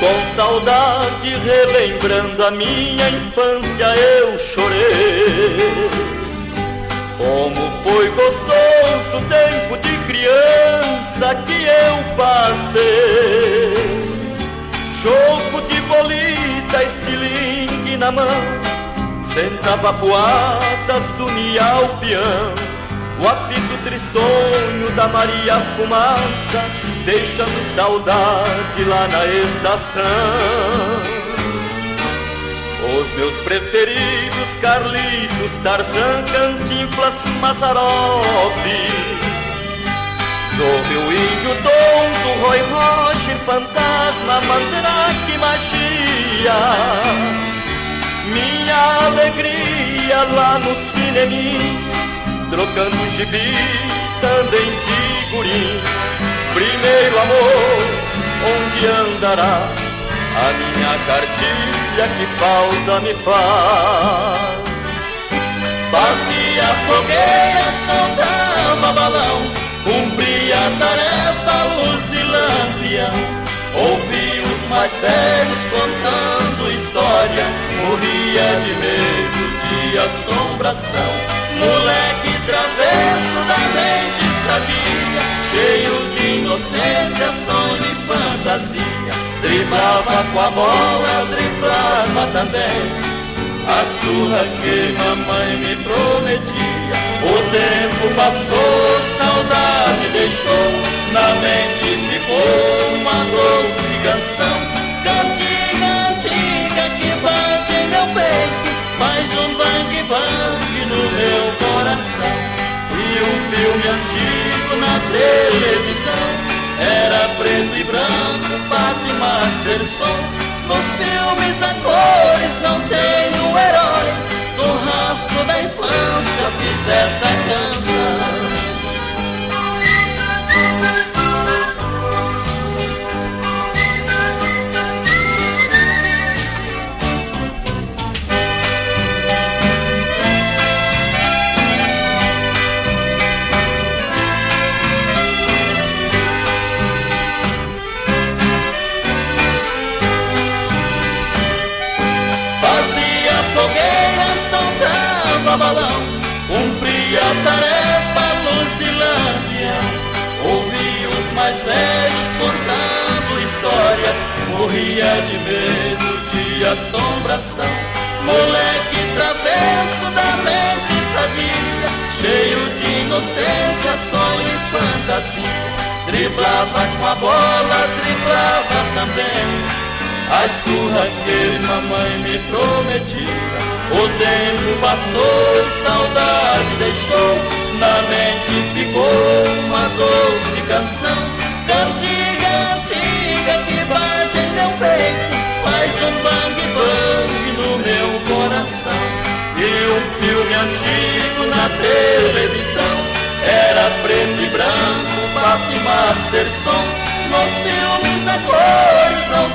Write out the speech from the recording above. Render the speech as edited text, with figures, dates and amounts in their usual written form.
Com saudade, relembrando a minha infância, eu chorei. Como foi gostoso o tempo de criança que eu passei. Choco de bolita, estilingue na mão, sentava poada, sunia o peão. O apito tristonho da Maria Fumaça, deixando saudade lá na estação. Os meus preferidos, Carlitos, Tarzan, Cantinflas, Mazzaropi, Zorro, o Índio, Tonto, Roy Roger, Fantasma, Mandrake, Magia. Minha alegria lá no cineminha, trocando gibi, também figurim. Primeiro amor, onde andará a minha cartilha que falta me faz? Fazia fogueira, soltava balão, cumpria a tarefa, luz de lampião. Ouvi os mais velhos contando história, morria de medo de assombração. Moleque travesso da mente sadia, cheio de inocência, sonho e fantasia. Driblava com a bola, driblava também as surras que mamãe me prometia. O tempo passou, saudade deixou, na mente ficou uma doce canção. Cantiga antiga que bate em meu peito, faz um bang bang no meu coração. E um filme antigo na televisão era preto e branco, Pato e Masterson. Nos filmes a cores não tem um herói, com rastro da infância fiz esta canção. Balão, cumpria a tarefa, luz de lampião. Ouvi os mais velhos contando histórias, morria de medo de assombração. Moleque travesso da mente sadia, cheio de inocência, sonho e fantasia. Driblava com a bola, driblava também as surras que mamãe me prometia. O tempo passou, saudade deixou, na mente ficou uma doce canção. Cantiga antiga que bate em meu peito, faz um bang bang no meu coração. E um filme antigo na televisão era preto e branco, Pato e Masterson. Nos filmes a cores não